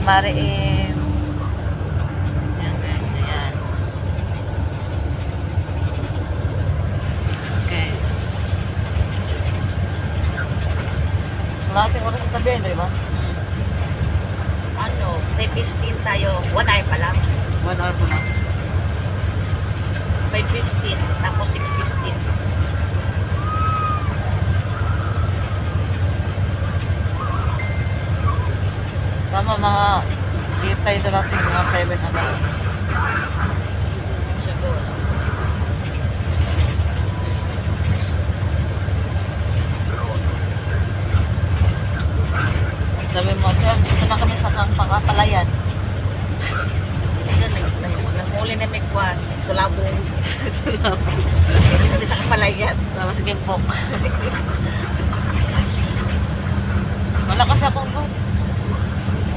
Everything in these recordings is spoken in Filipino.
Marims. Ayan guys, ayan. Guys. Wala ating oras sa tabi, di ba? Ano, 3:15 tayo. 1 hour pa lang. 1 hour pa lang. 5:15, tapos 6:15. Tama, mga dito tayo darating, mga 7 na lang. Siguro. Sabi mo, sir, dito na kami sa Pangapalayan. Siya, nanguli na may kwan. Tulabong. Kami sa kapalayan. Tapos gimpok. Malakas akong boat.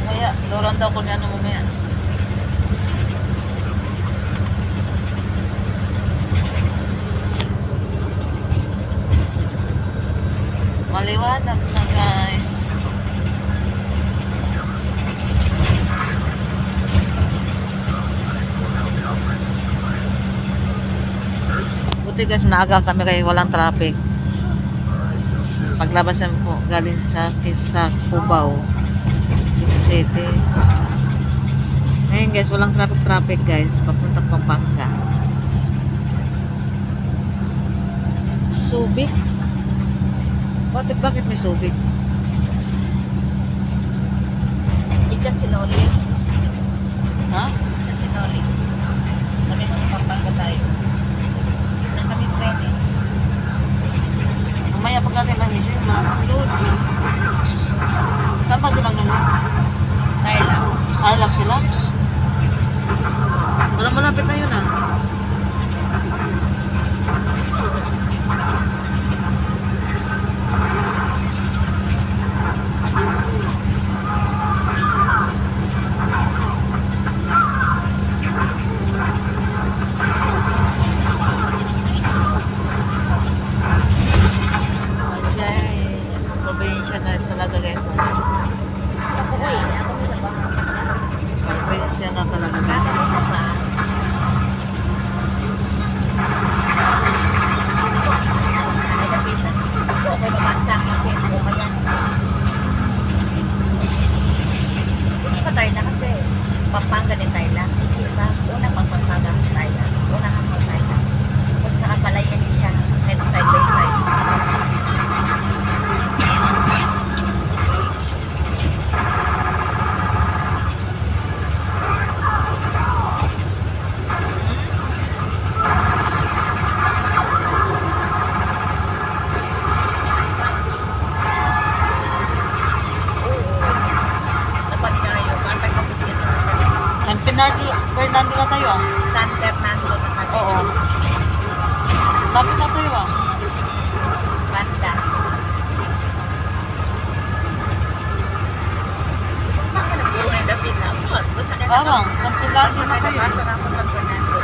Mamaya, luran daw ko niya mamaya. Maliwanag na guys. Buti guys, naaga kami kaya walang traffic. Paglabas namin po galing sa Cubao City. Ngayon guys, walang traffic guys papunta Pampanga. Subic? Bakit may Subic? Itchat sinoli. Ha? Itchat sinoli. Sabi mo sa Pampanga tayo. Na kami friend eh. Mamaya pag natin lang mission, load. Saan ba silang nanood? Thailand. Arlag sila? Wala malapit na yun ah. Guys, probinsya na talaga guys. Ako eh, ako sa bahas. Probinsya na talaga guys. Kasi sa bahas. Ay, napisan. Ako ako'y mabansa kasi ako yan. Hindi pa tayo na kasi Pampanga din Thailand. Diba? Unang Pampanga sa Thailand. Unang hanggang Thailand. Tapos nakapalayan din siya. Kahit side by side. Dapat tayo. Bantay ka bigyan sa Pampanga. San Fernando na tayo ah. San Fernando na kami. Oo. Lapit na tayo ah. Banda. Baka nagpuro na yung David na. Basta ka Parang, San Fernando na tayo. Basta na ako San Fernando.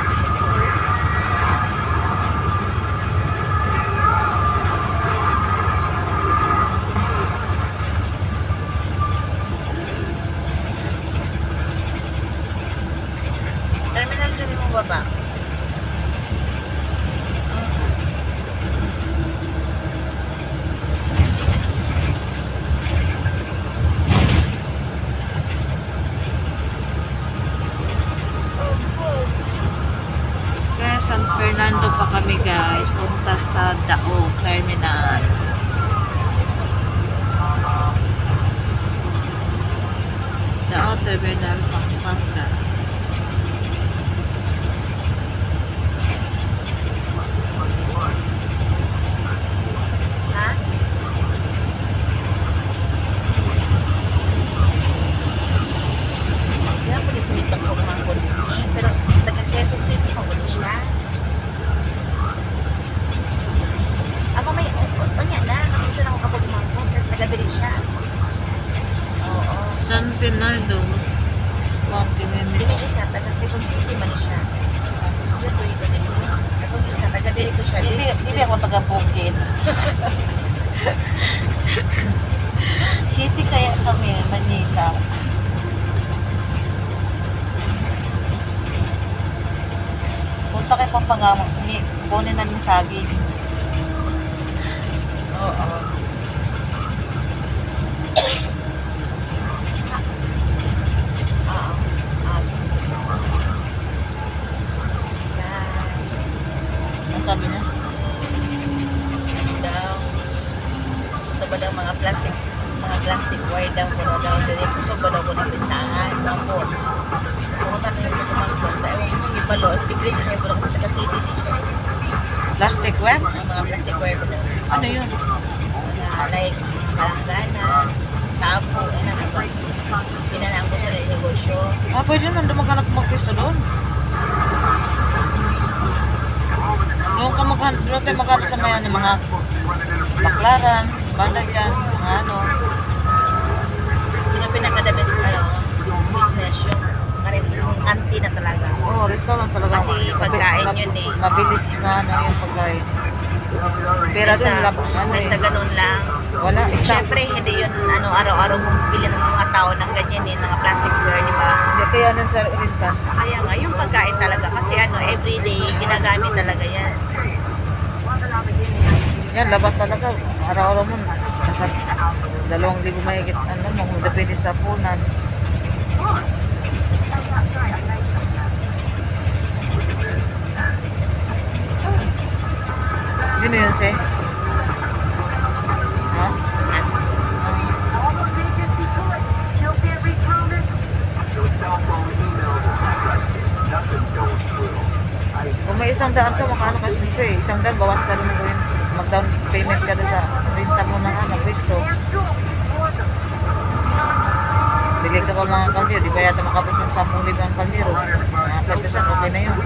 Terminal dyan mo baba. Kaya San Fernando pa kami guys. Punta sa Dao Terminal. Dao Terminal, Pampanga. Ha? Kaya po diswit ako kumangkot. Pero taga-Quezon City pa ko siya. Ako may, o niya na, kaminsan ako kapag kumangkot. Taga-diri siya. Oo. San Fernando. 1 kilometer. Dili isa, taga-Quezon City man siya. Yes, so ito din. Ako isa, taga-diri ko siya. Dili ako taga-Bukid. City kaya kami, Manila. punta kay Pampanga, kunin na yung saging. Oo. Oo. Ah, sige, sige. Yan. Ang sabi niya? Daw. Ito ba daw mga plastic wire daw ko daw dili kusog ba daw ko ng bintahan tapos pumunta na yung tumangkot ewan ko yung ibalo tigre siya kayo pala sa city di siya Plastic web? ang mga plastic wire ba daw Ano yun? na like palanggana tabo ano na ba pinanaan ko sa negosyo Pwede naman maghanap magpisto doon. Doon ka maghanap sa mayan yung mga baklaran, banda dyan, mga ano. yun ang pinaka-the best business yung canteen na talaga Oo, restaurant talaga. Kasi pagkain yun eh. Mabilis na ano yung pagkain. Pero doon lang, sa ganun lang wala, Siyempre, hindi yun araw-araw mong bili ng mga tao ng ganyan eh, mga plastic ware, di ba? Hindi kaya nun sa renta. Kaya nga, yung pagkain talaga, kasi everyday, ginagamit talaga yan. Yan, labas talaga. Araw-araw mo, nasa 2,000 mahigit, depende sa punan. Yun yun, se? Ha? As, Kung may 100 ka, makaano ka siyempre. 100, bawas ka rin gawin. Mag-down payment ka doon sa renta mo ng pwesto. Bigay ka pa mga kaldero, di ba yata makapos ng 10,000 ang kaldero? Mga 5%, okay na yun.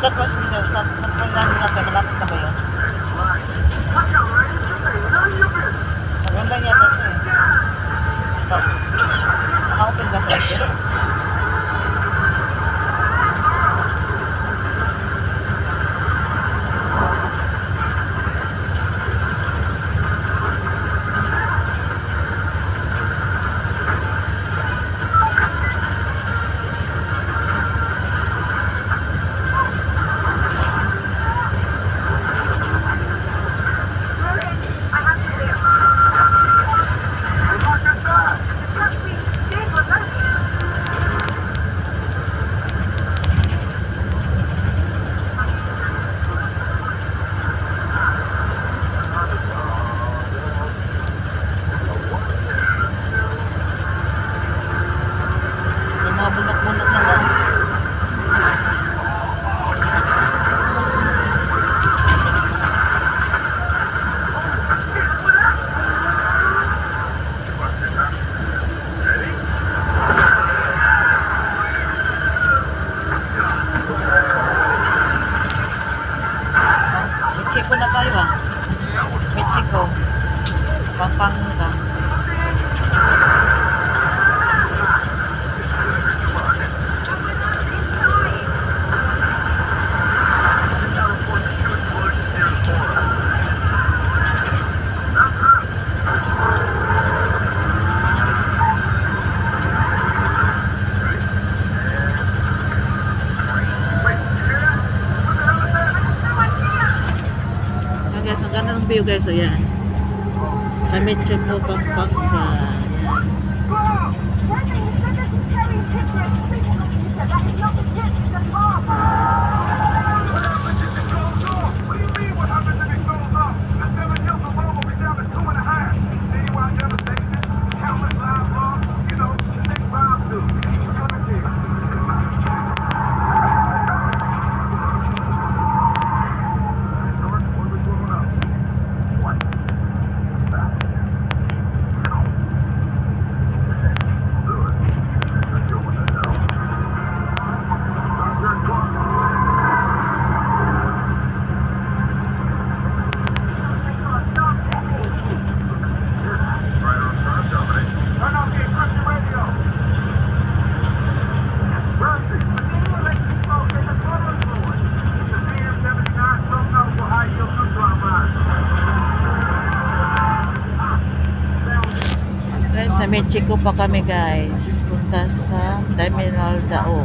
Sa pagkakang natin, malapit na ba yun? Mag-online yata siya eh. Stop. Naka-open ba sa ito? Bunak-bunak na lang. Mexico na tayo Mexico. Pampanga. Guys, ang ganda ng view guys, ayan. Sa Mexico, Pampanga. Ayan. Nasa Mexico pa kami guys. Punta sa Terminal Dao.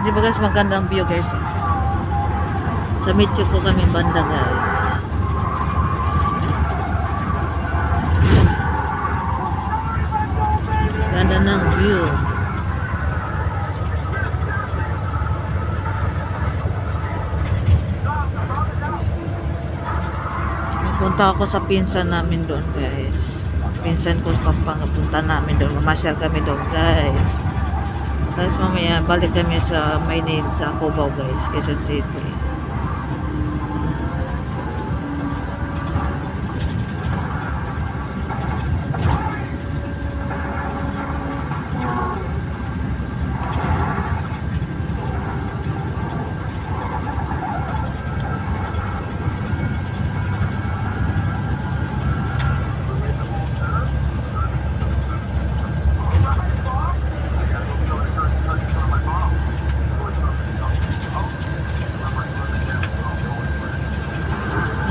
Di ba guys, magandang view guys. Sa Mexico kami banda guys. Ganda ng view. Punta ako sa pinsan namin doon guys. Pinsan ko papunta namin doon. Mamasyal kami doon guys. Tapos mamaya balik kami sa Maynil sa Cubao guys, Quezon City.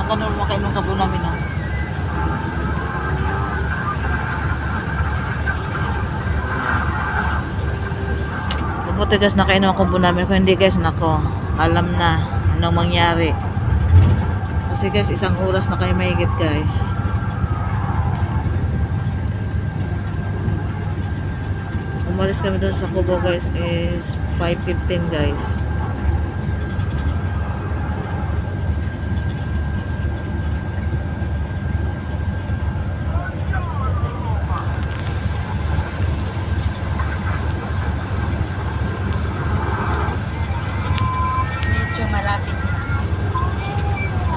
Magkano makain ng kabo namin no? Buti guys nakainom ang kabo namin. Kung hindi guys, nako, alam na anong mangyari. Kasi guys, 1 oras na kayo mahigit guys. Umalis kami doon sa Cubao guys is 5:15 guys.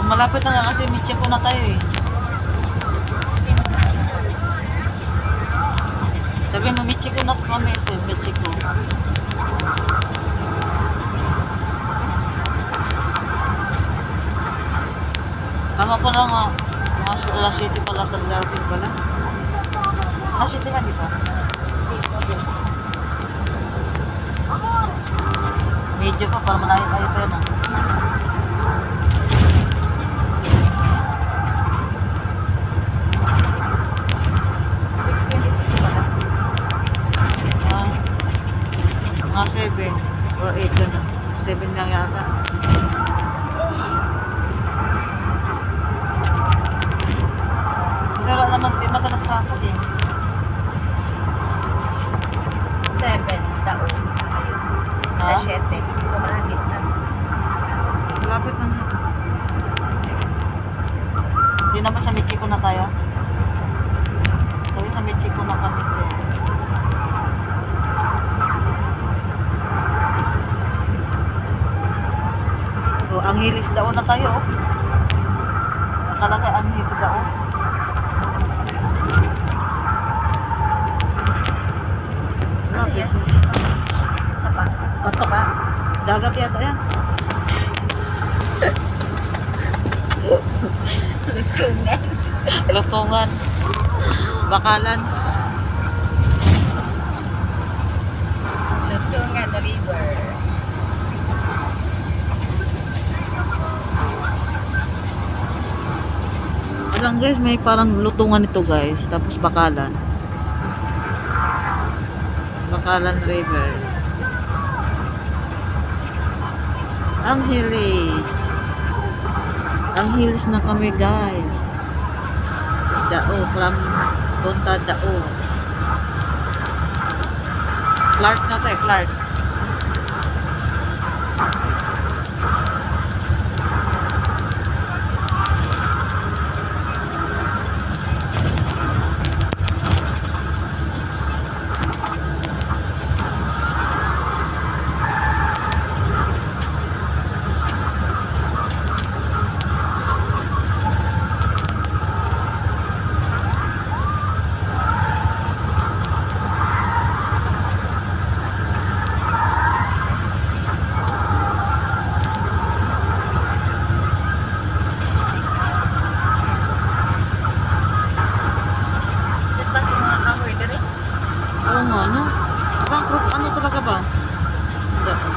Malapit na nga kasi Mexico na tayo eh. Sabi mo Mexico na kami sa Mexico. Tama pala nga. Mga alas 7 pala Tagalog pala. Alas 7 nga di ba? Medyo pa para malayo tayo pa yun ah. Mga 7 or 8 gano'n. 7 lang yata. Pero naman, di madalas ka ako din. 7 taon. Ha? Alas 7. So, malapit na. Malapit na nga. Hindi na ba sa Mexico na tayo? Sabi sa Mexico na kami siya. So, Angeles daon na tayo. Oh. Nakalagay Angeles daon. Lapit. Sapa. Sapa ba? Dagat yata yan. Lutungan. Lutungan. Bakalan. Lutungan na river. lang guys, may parang lutungan ito guys. Tapos Bakalan. Bakalan River. Angeles. Angeles na kami guys. Dao, from Punta Dao. Clark na tayo, Clark. Saan ba sa mga kahoy na rin? Oo nga, no? Parang ano talaga ba? Dao.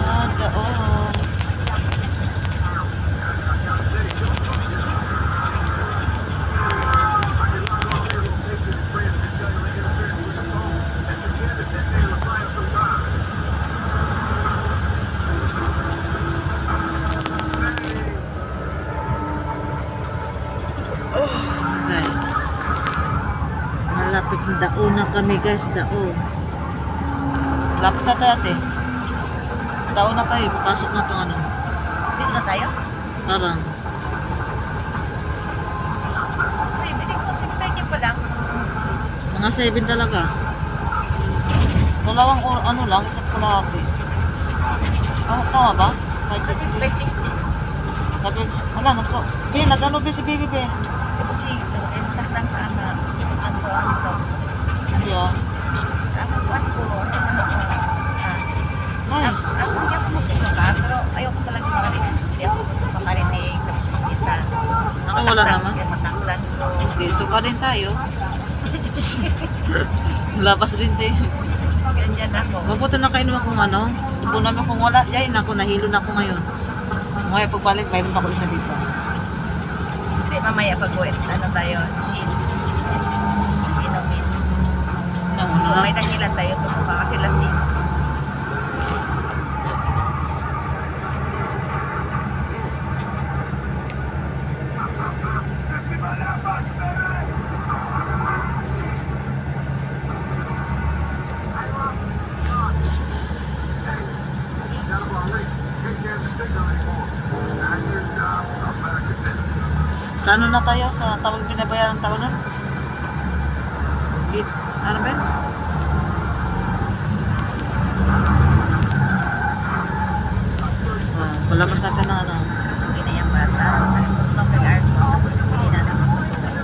Ah, Dao. Guys, malapit na Dao na kami guys, Dao. Lapit na tayo ate. Dao na tayo, papasok na itong ano. Dito na tayo? Parang, Uy, binig 6:30 pa lang. mga 7 talaga. Dalawang ano lang, isa't kalahati. Tama ba? Kasi 5:50. Sabi, wala, Be, nag-ano ba si Baby Be? Kasi, takdang ka na. Ano. Hindi ah. Ano ko? Ay, Hindi ako magsusuka, pero ayoko talaga makarinig. Hindi ako gusto makarinig, tapos makita. ako wala naman. Mataklan ko. Hindi, suka din tayo. Labas din tayo. Ganyan ako. Mabuti na kainom akong ano. Tubo namin kung wala. Yayin ako, nahilo na ako ngayon. Ngayon pagbalik, mayroon pa ako isa dito. Hindi, mamaya pag-uwi. Ano tayo? Chill. Inumin. Ano, So, ano may na? dahilan tayo. Susuka kasi lasing. Sa ano na tayo? Sa tawag binabayaran ng taon na? Ano ba yun? Palabas natin na ano. Hindi na yung bata. Nagpunong nag-art mo. Tapos hindi na naman masulat.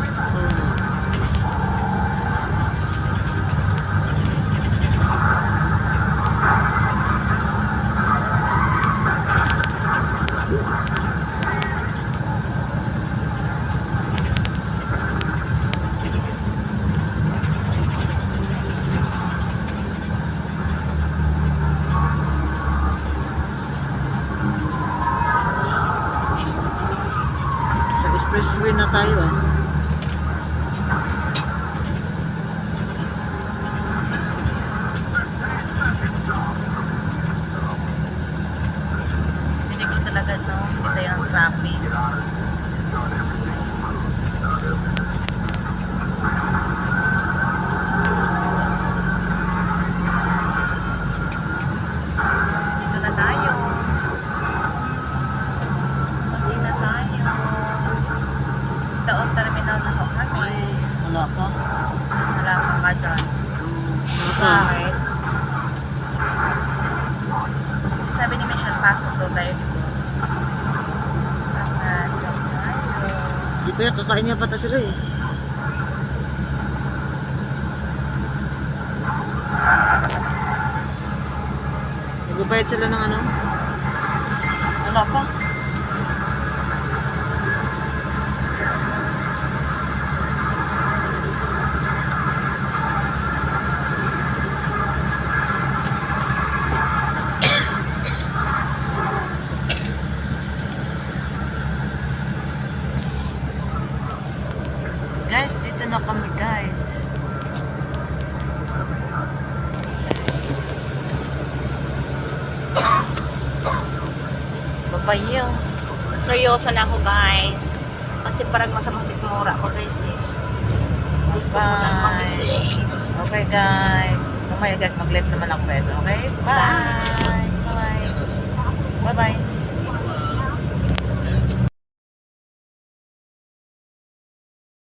Sa expressway na tayo ah. Hindi ko talaga no. Hindi tayo ang traffic. Dito na tayo. Dito na tayo. Daon terminal na ho kami. Wala pa. Wala ka ka dyan. Baka. Bakit? Sabi ni Mission, pasok daw tayo dito. Pasok tayo. Dito yan, kakain niya pata sila eh. Nagbabayad sila ng ano? Wala pa. na kami guys. Babayaw. Seryoso na ako guys. Kasi parang masamang sikmura ako guys eh. Gusto ko na mag-live. Okay guys. Mamaya guys, mag-live naman ako guys. Okay? Bye! Bye! Bye-bye!